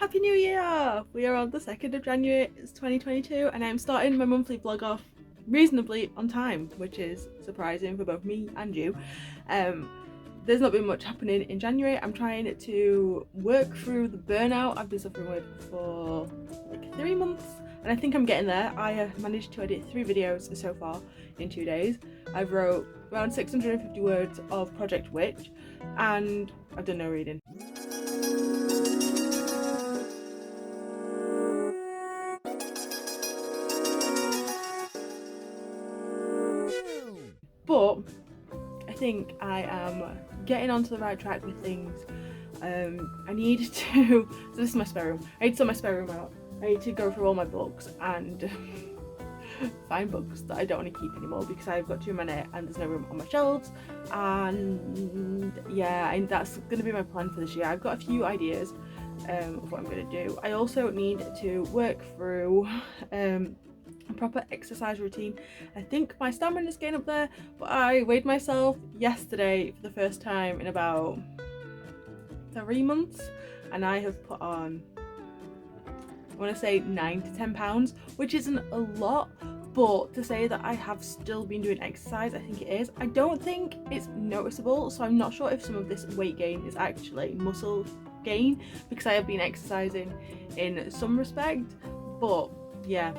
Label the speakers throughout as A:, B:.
A: Happy New Year! We are on the 2nd of January, it's 2022, and I'm starting my monthly vlog off reasonably on time, which is surprising for both me and you. There's not been much happening in January. I'm trying to work through the burnout I've been suffering with for like 3 months, and I think I'm getting there. I have managed to edit 3 videos so far in 2 days. I've wrote around 650 words of Project Witch, and I've done no reading. But I think I am getting onto the right track with things. I need to, so this is my spare room. I need to sort my spare room out. I need to go through all my books and find books that I don't want to keep anymore because I've got too many and there's no room on my shelves. And yeah, that's going to be my plan for this year. I've got a few ideas of what I'm going to do. I also need to work through a proper exercise routine. I think my stamina is getting up there, but I weighed myself yesterday for the first time in about 3 months, and I have put on, I want to say 9 to 10 pounds, which isn't a lot, but to say that I have still been doing exercise, I think it is. I don't think it's noticeable, so I'm not sure if some of this weight gain is actually muscle gain, because I have been exercising in some respect, but yeah.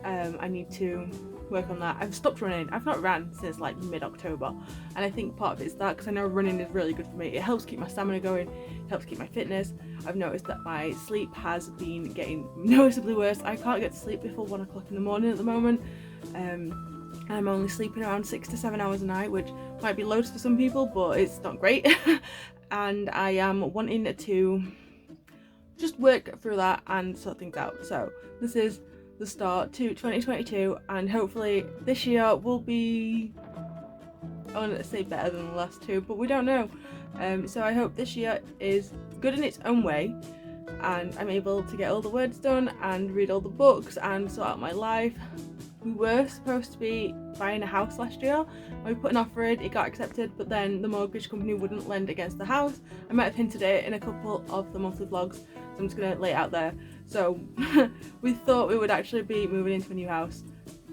A: I need to work on that. I've stopped running. I've not ran since like mid-October, and I think part of it is that because I know running is really good for me. It helps keep my stamina going, it helps keep my fitness. I've noticed that my sleep has been getting noticeably worse. I can't get to sleep before 1 o'clock in the morning at the moment. I'm only sleeping around 6 to 7 hours a night, which might be loads for some people, but it's not great. And I am wanting to just work through that and sort things out. So this is the start to 2022, and hopefully this year will be, I want to say better than the last 2, but we don't know. So I hope this year is good in its own way and I'm able to get all the words done and read all the books and sort out my life. We were supposed to be buying a house last year. We put an offer in, it got accepted, but then the mortgage company wouldn't lend against the house. I might have hinted it in a couple of the monthly vlogs, so I'm just going to lay it out there. So we thought we would actually be moving into a new house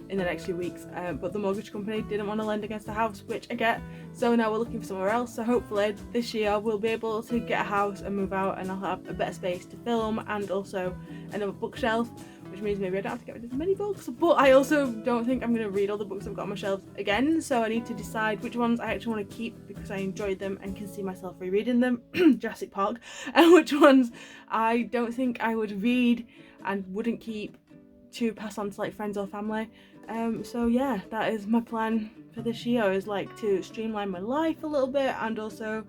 A: in the next few weeks, but the mortgage company didn't want to lend against the house, which I get, so now we're looking for somewhere else. So hopefully this year we'll be able to get a house and move out, and I'll have a better space to film and also another bookshelf, which means maybe I don't have to get rid of as many books, but I also don't think I'm going to read all the books I've got on my shelves again, so I need to decide which ones I actually want to keep because I enjoyed them and can see myself rereading them, Jurassic Park, and which ones I don't think I would read and wouldn't keep to pass on to like friends or family. So yeah, that is my plan for this year, is like to streamline my life a little bit and also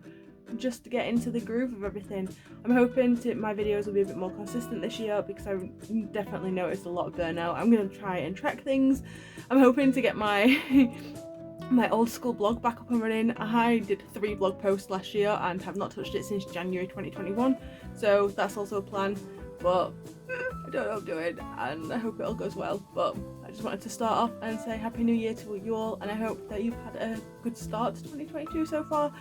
A: just to get into the groove of everything. I'm hoping my videos will be a bit more consistent this year because I definitely noticed a lot of burnout. I'm going to try and track things. I'm hoping to get my my old school blog back up and running. I did 3 blog posts last year and have not touched it since January 2021, so that's also a plan, but I don't know what I'm doing and I hope it all goes well. But I just wanted to start off and say Happy New Year to you all, and I hope that you've had a good start to 2022 so far,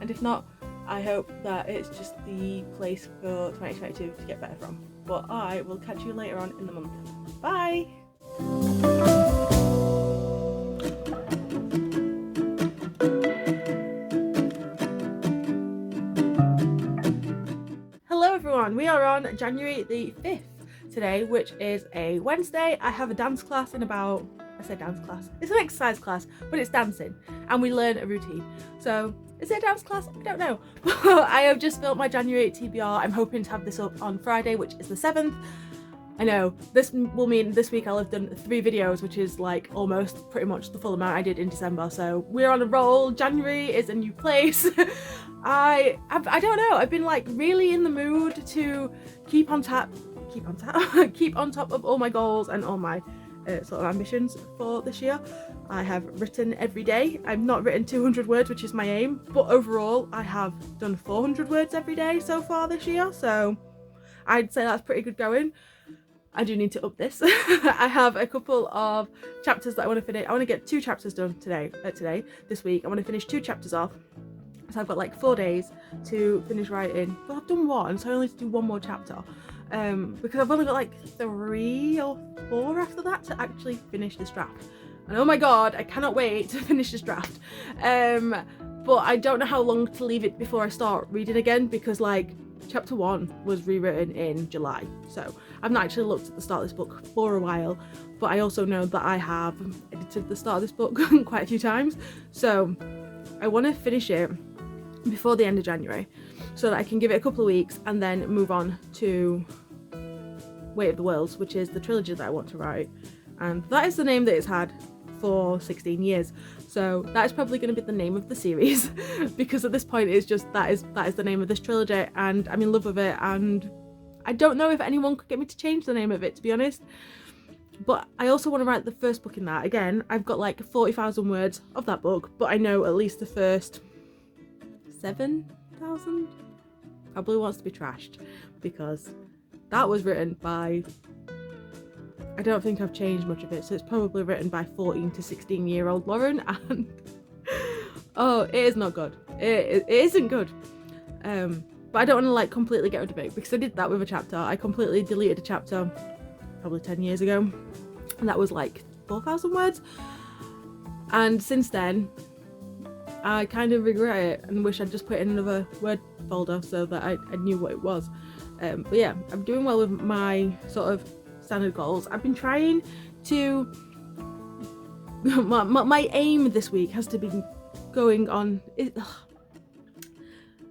A: and if not, I hope that it's just the place for 2022 to get better from. But I will catch you later on in the month. Bye! Hello everyone, we are on January the 5th today, which is a Wednesday. I have a dance class in about, I say dance class, it's an exercise class, but it's dancing, and we learn a routine. So is it a dance class? I don't know. I have just filmed my January TBR. I'm hoping to have this up on Friday, which is the 7th. I know, this will mean this week I'll have done 3 videos, which is like almost pretty much the full amount I did in December. So we're on a roll. January is a new place. I don't know, I've been like really in the mood to keep on top of all my goals and all my sort of ambitions for this year. I have written every day. I've not written 200 words, which is my aim, but overall I have done 400 words every day so far this year, so I'd say that's pretty good going. I do need to up this. I have a couple of chapters that I want to finish. I want to get 2 chapters done this week. I want to finish 2 chapters off So I've got like 4 days to finish writing. Well, I've done one, so I only need to do one more chapter. Because I've only got like 3 or 4 after that to actually finish this draft. And oh my god, I cannot wait to finish this draft. But I don't know how long to leave it before I start reading again, because like chapter 1 was rewritten in July. So I've not actually looked at the start of this book for a while, but I also know that I have edited the start of this book quite a few times. So I want to finish it before the end of January so that I can give it a couple of weeks and then move on to Weight of the Worlds, which is the trilogy that I want to write. And that is the name that it's had for 16 years. So that is probably going to be the name of the series because at this point it's just that is the name of this trilogy, and I'm in love with it, and I don't know if anyone could get me to change the name of it, to be honest. But I also want to write the first book in that. Again, I've got like 40,000 words of that book, but I know at least the first 7,000 probably wants to be trashed, because that was written by, I don't think I've changed much of it, so it's probably written by 14 to 16-year-old Lauren, and oh, it is not good. It isn't good. But I don't want to like completely get rid of it, because I did that with a chapter. I completely deleted a chapter probably 10 years ago, and that was like 4,000 words. And since then, I kind of regret it and wish I'd just put it in another word folder so that I knew what it was. But yeah, I'm doing well with my sort of standard goals. I've been trying to my aim this week has to be going on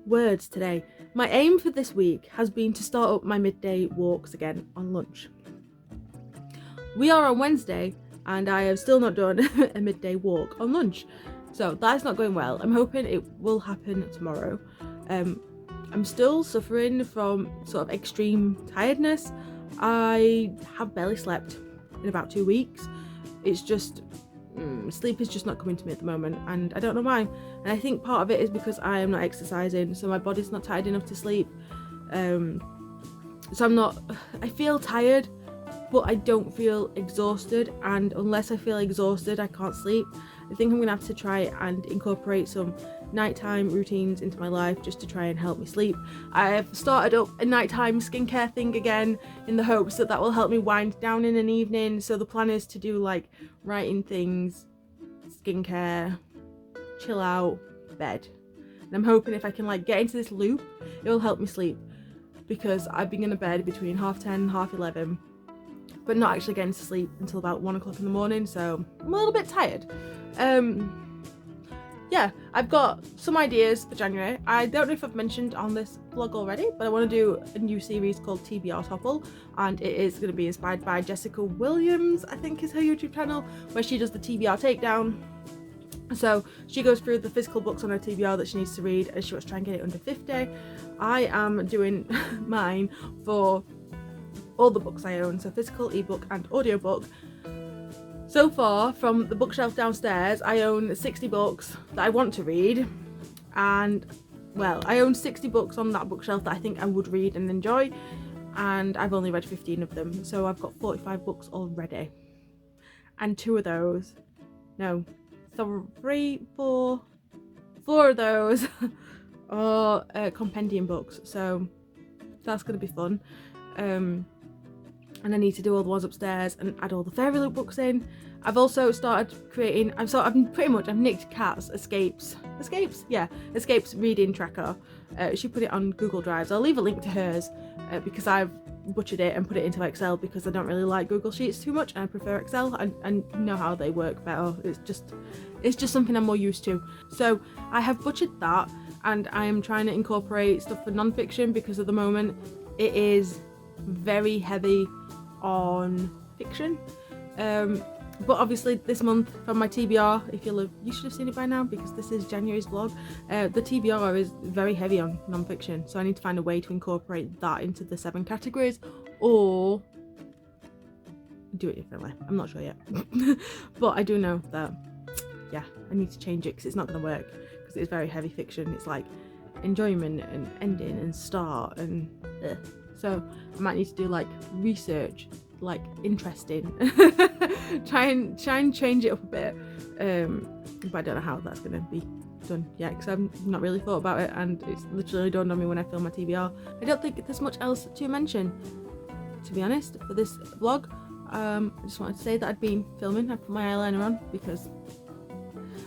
A: words today. My aim for this week has been to start up my midday walks again on lunch. We are on Wednesday and I have still not done a midday walk on lunch, so that's not going well. I'm hoping it will happen tomorrow. I'm still suffering from sort of extreme tiredness. I have barely slept in about 2 weeks. It's just sleep is just not coming to me at the moment, and I don't know why. And I think part of it is because I am not exercising, so my body's not tired enough to sleep. So I feel tired, but I don't feel exhausted, and unless I feel exhausted I can't sleep. I think I'm gonna have to try and incorporate some nighttime routines into my life just to try and help me sleep. I've started up a nighttime skincare thing again in the hopes that will help me wind down in an evening. So the plan is to do like writing things, skincare, chill out, bed. And I'm hoping if I can like get into this loop, it will help me sleep, because I've been going to bed between 10:30 and 11:30, but not actually getting to sleep until about 1 o'clock in the morning, so I'm a little bit tired. Yeah, I've got some ideas for January. I don't know if I've mentioned on this vlog already, but I want to do a new series called TBR Topple, and it is going to be inspired by Jessica Williams, I think is her YouTube channel, where she does the TBR takedown. So she goes through the physical books on her TBR that she needs to read, and she wants to try and get it under 50. I am doing mine for all the books I own, so physical, ebook and audiobook. So far, from the bookshelf downstairs, I own 60 books that I want to read, and well, I own 60 books on that bookshelf that I think I would read and enjoy, and I've only read 15 of them, so I've got 45 books already. And 2 of those, no, 4 of those are compendium books, so that's going to be fun. And I need to do all the ones upstairs and add all the Fairy Loot books in. I've also started creating, I've nicked Kat's escapes reading tracker. She put it on Google Drive, so I'll leave a link to hers because I've butchered it and put it into Excel because I don't really like Google Sheets too much, and I prefer Excel and know how they work better. It's just something I'm more used to. So I have butchered that, and I am trying to incorporate stuff for non-fiction, because at the moment it is very heavy on fiction. But obviously this month from my TBR, you should have seen it by now because this is January's vlog, the TBR is very heavy on non-fiction, so I need to find a way to incorporate that into the 7 categories, or do it differently. I'm not sure yet. But I do know that, yeah, I need to change it because it's not going to work, because it's very heavy fiction. It's like enjoyment and ending and start and so I might need to do like research, like interesting, try and change it up a bit, but I don't know how that's going to be done yet because I've not really thought about it, and it's literally dawned on me when I film my TBR. I don't think there's much else to mention, to be honest, for this vlog. I just wanted to say that I'd been filming. I put my eyeliner on because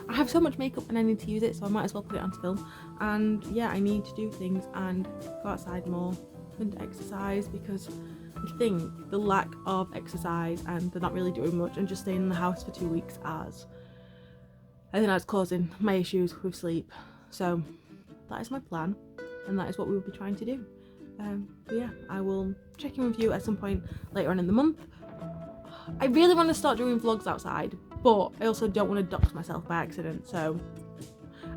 A: I have so much makeup and I need to use it, so I might as well put it on to film. And yeah, I need to do things and go outside more and exercise, because I think the lack of exercise and they're not really doing much and just staying in the house for 2 weeks I think that's causing my issues with sleep. So that is my plan, and that is what we will be trying to do. But yeah, I will check in with you at some point later on in the month. I really want to start doing vlogs outside, but I also don't want to dox myself by accident, so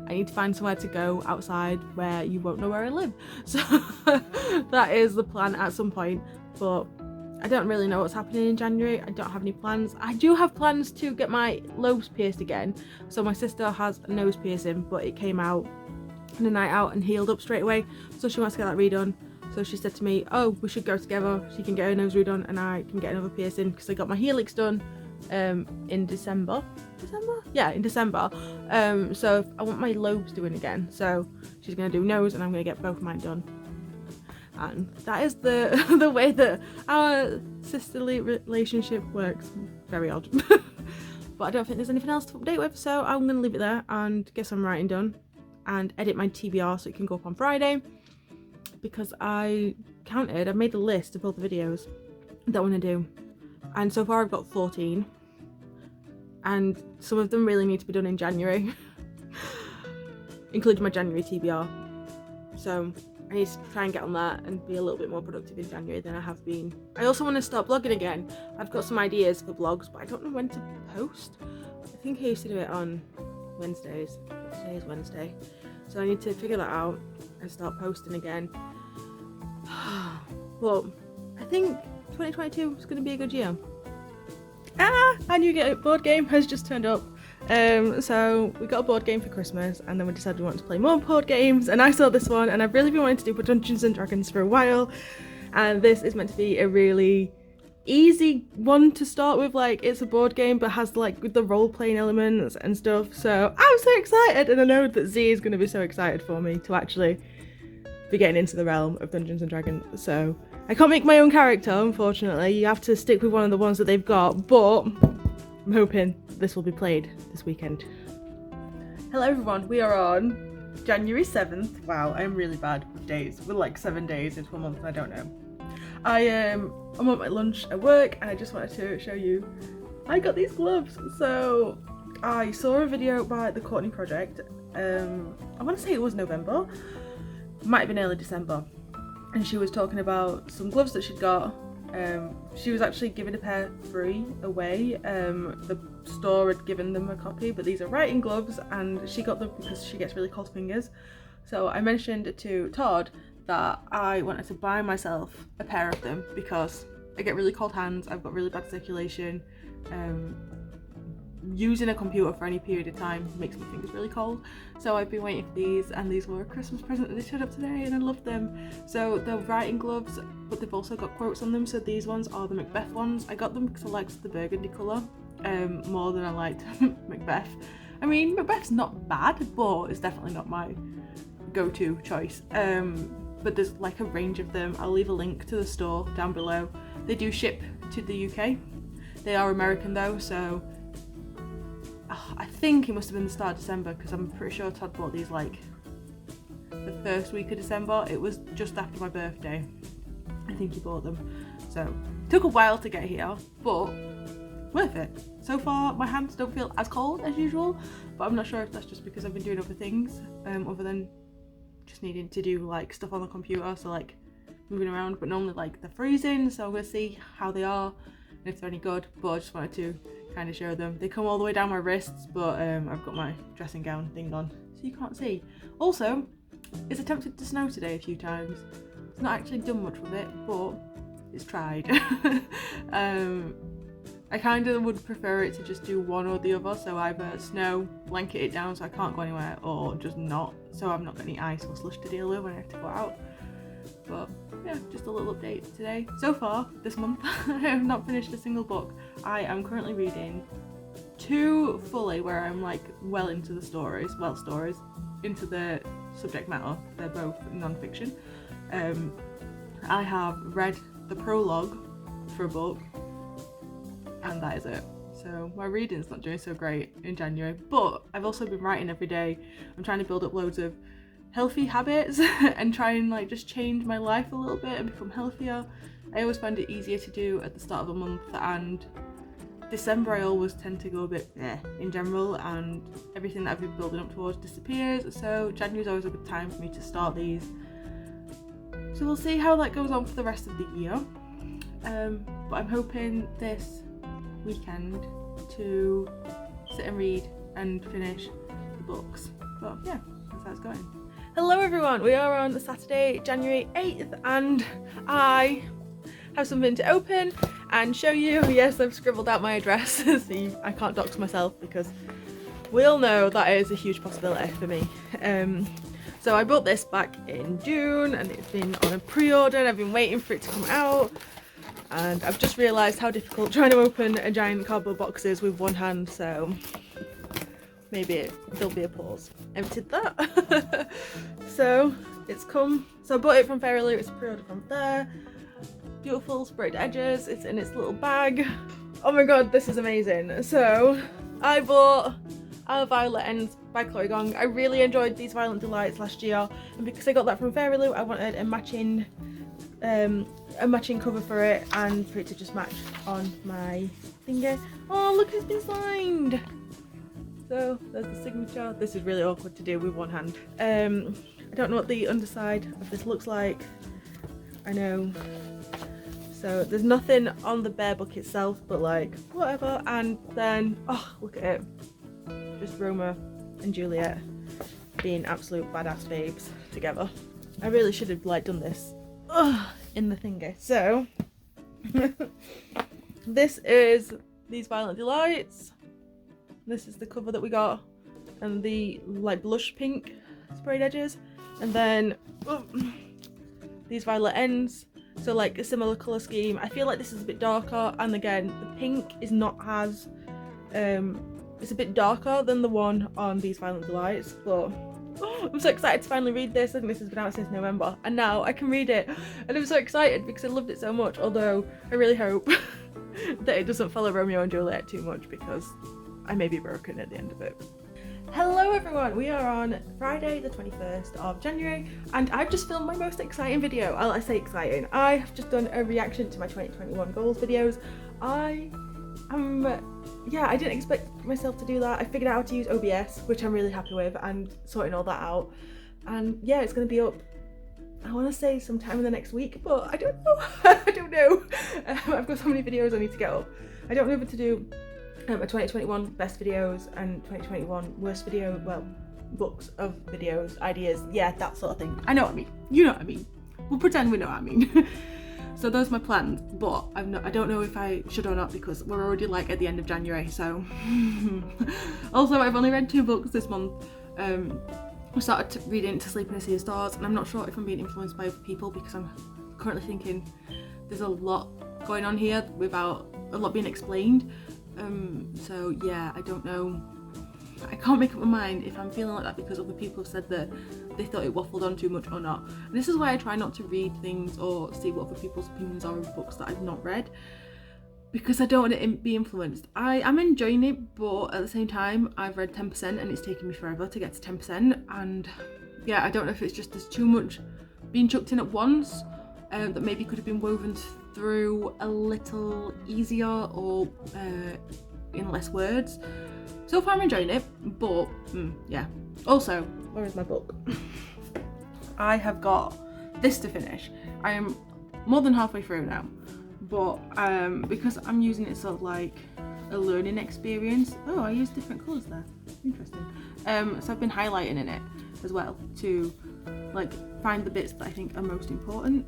A: I need to find somewhere to go outside where you won't know where I live. So that is the plan at some point, but I don't really know what's happening in January. I don't have any plans. I do have plans to get my lobes pierced again. So my sister has a nose piercing, but it came out in a night out and healed up straight away, so she wants to get that redone. So she said to me, oh, we should go together. She can get her nose redone and I can get another piercing, because I got my helix done in December. Yeah, in December. So I want my lobes doing again. So she's going to do nose and I'm going to get both of mine done. And that is the way that our sisterly relationship works. Very odd. But I don't think there's anything else to update with, so I'm going to leave it there and get some writing done and edit my TBR so it can go up on Friday. Because I've made a list of all the videos that I want to do, and so far I've got 14, and some of them really need to be done in January, including my January TBR. So I need to try and get on that and be a little bit more productive in January than I have been. I also want to start vlogging again. I've got some ideas for vlogs, but I don't know when to post. I think I used to do it on Wednesdays. Today is Wednesday, so I need to figure that out and start posting again. But I think 2022 is going to be a good year. Our new board game has just turned up. So we got a board game for Christmas, and then we decided we wanted to play more board games, and I saw this one, and I've really been wanting to do Dungeons and Dragons for a while, and this is meant to be a really easy one to start with. Like, it's a board game but has like the role-playing elements and stuff, so I'm so excited, and I know that Z is going to be so excited for me to actually be getting into the realm of Dungeons and Dragons. So I can't make my own character, unfortunately. You have to stick with one of the ones that they've got, but I'm hoping this will be played this weekend. Hello everyone, we are on January 7th. Wow, I'm really bad with dates. We're like 7 days into a month and I don't know. I'm at my lunch at work, and I just wanted to show you I got these gloves. So I saw a video by the Courtney Project. I want to say it was November, might have been early December, and she was talking about some gloves that she'd got. She was actually giving a pair free away. The store had given them a copy, but these are writing gloves, and she got them because she gets really cold fingers. So I mentioned to Todd that I wanted to buy myself a pair of them because I get really cold hands, I've got really bad circulation. Using a computer for any period of time makes my fingers really cold, so I've been waiting for these, and these were a Christmas present and they turned up today and I love them. So they're writing gloves, but they've also got quotes on them. So these ones are the Macbeth ones. I got them because I liked the burgundy colour more than I liked Macbeth. I mean, Macbeth's not bad, but it's definitely not my go-to choice. But there's like a range of them. I'll leave a link to the store down below. They do ship to the UK. They are American though, so I think it must have been the start of December, because I'm pretty sure Todd bought these like the first week of December. It was just after my birthday, I think he bought them. So took a while to get here, but worth it. So far my hands don't feel as cold as usual, but I'm not sure if that's just because I've been doing other things other than just needing to do like stuff on the computer, so like moving around. But normally like they're freezing, so we'll see how they are and if they're any good. But I just wanted to kind of show them. They come all the way down my wrists, but I've got my dressing gown thing on so you can't see. Also, it's attempted to snow today a few times. It's not actually done much with it, but it's tried. I kind of would prefer it to just do one or the other, so either snow, blanket it down so I can't go anywhere, or just not, so I've not got any ice or slush to deal with when I have to go out. But yeah, just a little update today. So far this month I have not finished a single book. I am currently reading too fully where I'm like well into the stories, into the subject matter. They're both non-fiction. I have read the prologue for a book, and that is it. So my reading's not doing so great in January, but I've also been writing every day. I'm trying to build up loads of healthy habits and try and like just change my life a little bit and become healthier. I always find it easier to do at the start of a month, and December I always tend to go a bit in general, and everything that I've been building up towards disappears. So January's always a good time for me to start these. So we'll see how that goes on for the rest of the year. But I'm hoping this weekend to sit and read and finish the books. But yeah, that's how it's going. Hello everyone, we are on Saturday, January 8th, and I have something to open and show you. Yes, I've scribbled out my address. See, I can't dox myself because we all know that is a huge possibility for me. So I bought this back in June and it's been on a pre-order and I've been waiting for it to come out. And I've just realised how difficult trying to open a giant cardboard box is with one hand, so maybe there'll be a pause. Emptied that. So it's come. So I bought it from Fairly, it's pre-ordered from there. Beautiful sprayed edges, it's in its little bag. Oh my god, this is amazing. So I bought Our Violet Ends by Chloe Gong. I really enjoyed these Violent Delights last year, and because I got that from Fairly, I wanted a matching cover for it and for it to just match on my finger. Oh look, it's been signed! So there's the signature. This is really awkward to do with one hand. I don't know what the underside of this looks like. I know. So there's nothing on the bear book itself, but like whatever. And then, oh look at it. Just Roma and Juliet being absolute badass babes together. I really should have like done this in the thingy. So this is these Violent Delights. This is the cover that we got, and the like blush pink sprayed edges, and then these Violet Ends. So like a similar colour scheme. I feel like this is a bit darker, and again the pink is not as it's a bit darker than the one on these Violent Delights, but I'm so excited to finally read this. I think this has been out since November and now I can read it, and I'm so excited because I loved it so much, although I really hope that it doesn't follow Romeo and Juliet too much because I may be broken at the end of it. Hello everyone, we are on Friday the 21st of January and I've just filmed my most exciting video. Well, I say exciting, I have just done a reaction to my 2021 goals videos. I didn't expect myself to do that. I figured out how to use OBS, which I'm really happy with, and sorting all that out. And yeah, it's going to be up, I want to say sometime in the next week, but I don't know. I don't know. I've got so many videos I need to get up. I don't know if to do a 2021 best videos and 2021 worst video, well, books of videos, ideas, yeah, that sort of thing. I know what I mean. You know what I mean. We'll pretend we know what I mean. So those are my plans, but I don't know if I should or not because we're already like at the end of January, so. Also, I've only read 2 books this month. I started reading To Sleep in a Sea of Stars, and I'm not sure if I'm being influenced by other people because I'm currently thinking there's a lot going on here without a lot being explained. So yeah, I don't know. I can't make up my mind if I'm feeling like that because other people have said that they thought it waffled on too much or not. And this is why I try not to read things or see what other people's opinions are of books that I've not read, because I don't want to be influenced. I am enjoying it, but at the same time I've read 10% and it's taken me forever to get to 10%, and yeah, I don't know if it's just there's too much being chucked in at once that maybe could have been woven through a little easier or in less words. So far I'm enjoying it, but yeah. Also, where is my book? I have got this to finish. I am more than halfway through now, but because I'm using it sort of like a learning experience. Oh, I used different colours there. Interesting. So I've been highlighting in it as well to like find the bits that I think are most important.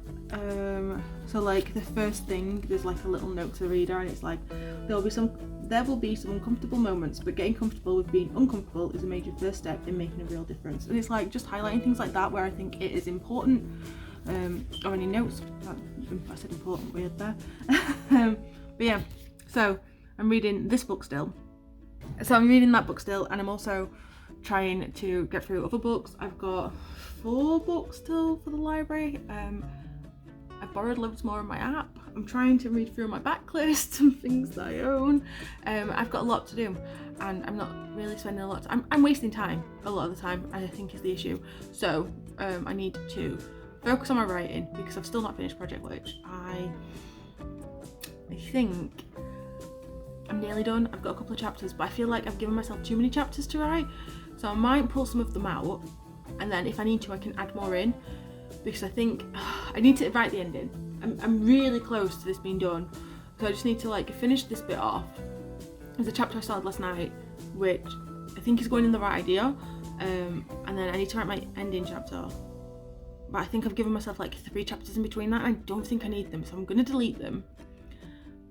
A: So like the first thing, there's like a little note to the reader, and it's like there will be some uncomfortable moments, but getting comfortable with being uncomfortable is a major first step in making a real difference. And it's like just highlighting things like that where I think it is important. Or any notes. I said important, weird there. But yeah, so I'm reading this book still. So I'm reading that book still, and I'm also trying to get through other books. I've got 4 books still for the library. I've borrowed loads more on my app. I'm trying to read through my backlist and things that I own. I've got a lot to do, and I'm not really spending a lot. I'm wasting time a lot of the time, I think, is the issue. So I need to focus on my writing, because I've still not finished Project Witch. I think I'm nearly done. I've got a couple of chapters, but I feel like I've given myself too many chapters to write. So I might pull some of them out, and then if I need to, I can add more in, because I think I need to write the ending. I'm really close to this being done, so I just need to like finish this bit off. There's a chapter I started last night, which I think is going in the right idea, and then I need to write my ending chapter. But I think I've given myself like 3 chapters in between that, and I don't think I need them, so I'm going to delete them,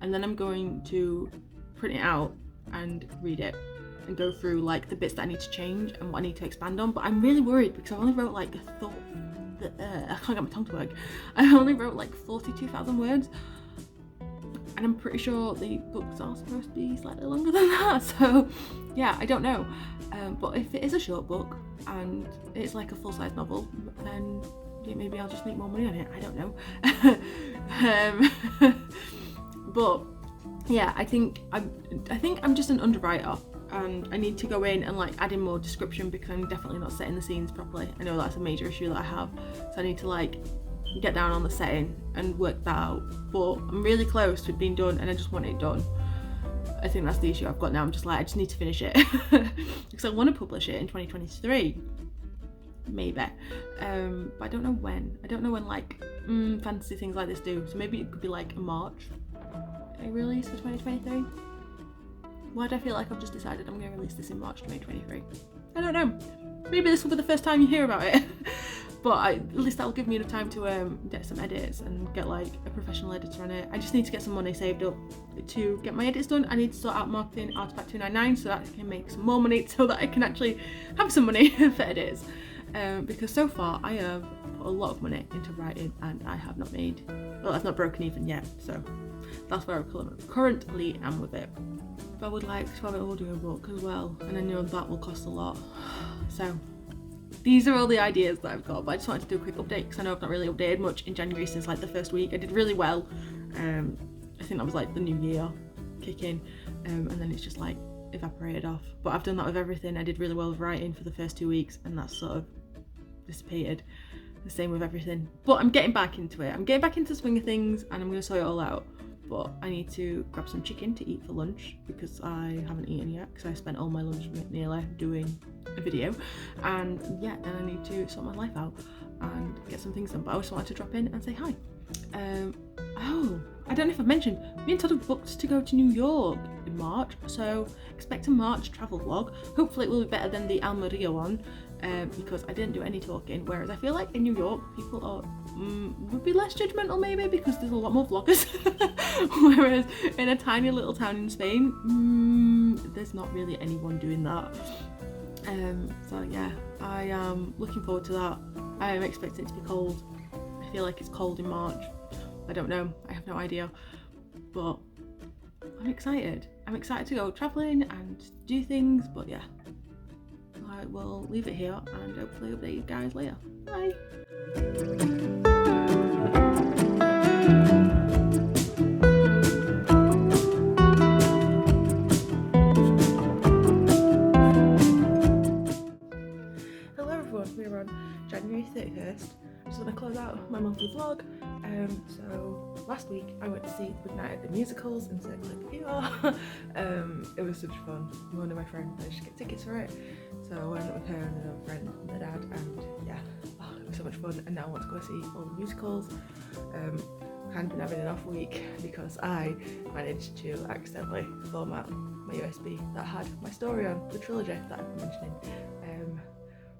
A: and then I'm going to print it out and read it and go through like the bits that I need to change and what I need to expand on. But I'm really worried because I only wrote like I can't get my tongue to work. I only wrote like 42,000 words, and I'm pretty sure the books are supposed to be slightly longer than that. So yeah, I don't know. But if it is a short book and it's like a full-size novel, then maybe I'll just make more money on it. I don't know. But yeah, I think I'm just an underwriter, and I need to go in and like add in more description, because I'm definitely not setting the scenes properly. I know that's a major issue that I have, so I need to like get down on the setting and work that out. But I'm really close to it being done, and I just want it done. I think that's the issue I've got now. I'm just like, I just need to finish it because I want to publish it in 2023, maybe. But I don't know when. I don't know when like fantasy things like this do. So maybe it could be like a March release for 2023. Why do I feel like I've just decided I'm going to release this in March 2023? I don't know. Maybe this will be the first time you hear about it. But at least that'll give me enough time to get some edits and get like a professional editor on it. I just need to get some money saved up to get my edits done. I need to sort out marketing Artefact 299 so that I can make some more money, so that I can actually have some money for edits. Because so far I have put a lot of money into writing, and I have not made, well, I've not broken even yet. So that's where I currently am with it. But I would like to have an audiobook as well, and I know that will cost a lot. So these are all the ideas that I've got, but I just wanted to do a quick update because I know I've not really updated much in January since like the first week. I did really well. I think that was like the new year kicking, and then it's just like evaporated off. But I've done that with everything. I did really well with writing for the first 2 weeks, and that's sort of dissipated. The same with everything. But I'm getting back into it. I'm getting back into the swing of things, and I'm going to sort it all out. But I need to grab some chicken to eat for lunch because I haven't eaten yet, because I spent all my lunch nearly doing a video. And yeah, then I need to sort my life out and get some things done. But I also wanted to drop in and say hi. Oh, I don't know if I've mentioned, me and Todd have booked to go to New York in March, so expect a March travel vlog. Hopefully it will be better than the Almeria one, because I didn't do any talking, whereas I feel like in New York people are would be less judgmental maybe, because there's a lot more vloggers. Whereas in a tiny little town in Spain, there's not really anyone doing that. So yeah, I am looking forward to that. I am expecting it to be cold. I feel like it's cold in March. I don't know, I have no idea, but I'm excited. I'm excited to go travelling and do things, but yeah, I will leave it here and hopefully update you guys later. Bye! Hello everyone, we're on January 31st. I just want to close out my monthly vlog. So last week I went to see Good Night at the Musicals in Circle of PR. It was such fun. One of my friends managed to get tickets for it, so I went with her and another friend and their dad, and yeah, it was so much fun. And now I want to go see all the musicals. Kind of been having an off week because I managed to accidentally format my USB that had my story on, the trilogy that I've been mentioning.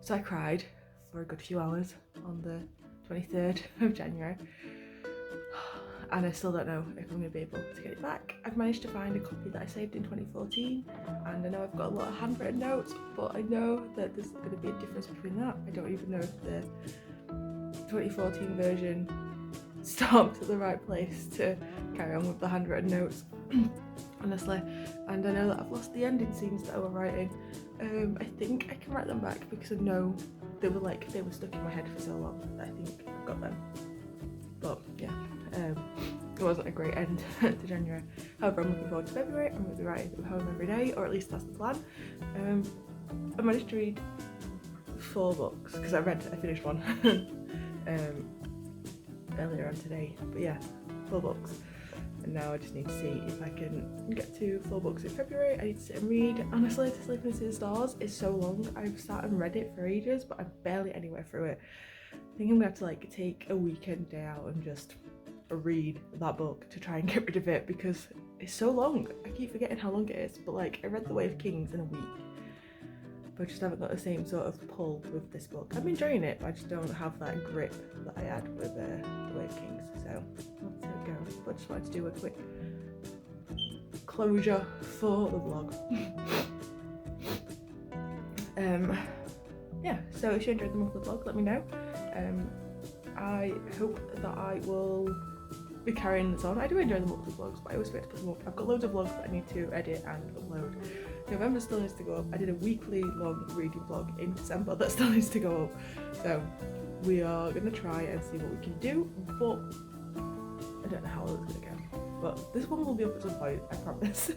A: So I cried for a good few hours on the 23rd of January, and I still don't know if I'm going to be able to get it back. I've managed to find a copy that I saved in 2014, and I know I've got a lot of handwritten notes, but I know that there's going to be a difference between that. I don't even know if the 2014 version stopped at the right place to carry on with the handwritten notes. honestly. And I know that I've lost the ending scenes that I was writing. I think I can write them back because I know they were stuck in my head for so long that I think I've got them. But yeah, it wasn't a great end to January. However, I'm looking forward to February. I'm going to be writing at home every day, or at least that's the plan. I managed to read 4 books because I finished one earlier on today. But yeah, 4 books. And now I just need to see if I can get to 4 books in February. I need to sit and read. Honestly, To Sleep and See the Stars is so long. I've sat and read it for ages, but I'm barely anywhere through it. I think I'm gonna have to like take a weekend day out and just read that book to try and get rid of it because it's so long. I keep forgetting how long it is, but like I read The Way of Kings in a week, but I just haven't got the same sort of pull with this book. I'm enjoying it, but I just don't have that grip that I had with The Way of Kings, so let's see how it goes. But I just wanted to do a quick closure for the vlog. Yeah, so if you enjoyed the monthly vlog, let me know. I hope that I will be carrying this on. I do enjoy the monthly vlogs, but I always forget to put them up. I've got loads of vlogs that I need to edit and upload. November still needs to go up. I did a weekly long reading vlog in December that still needs to go up. So we are going to try and see what we can do, but I don't know how it's going to go. But this one will be up at some point, I promise.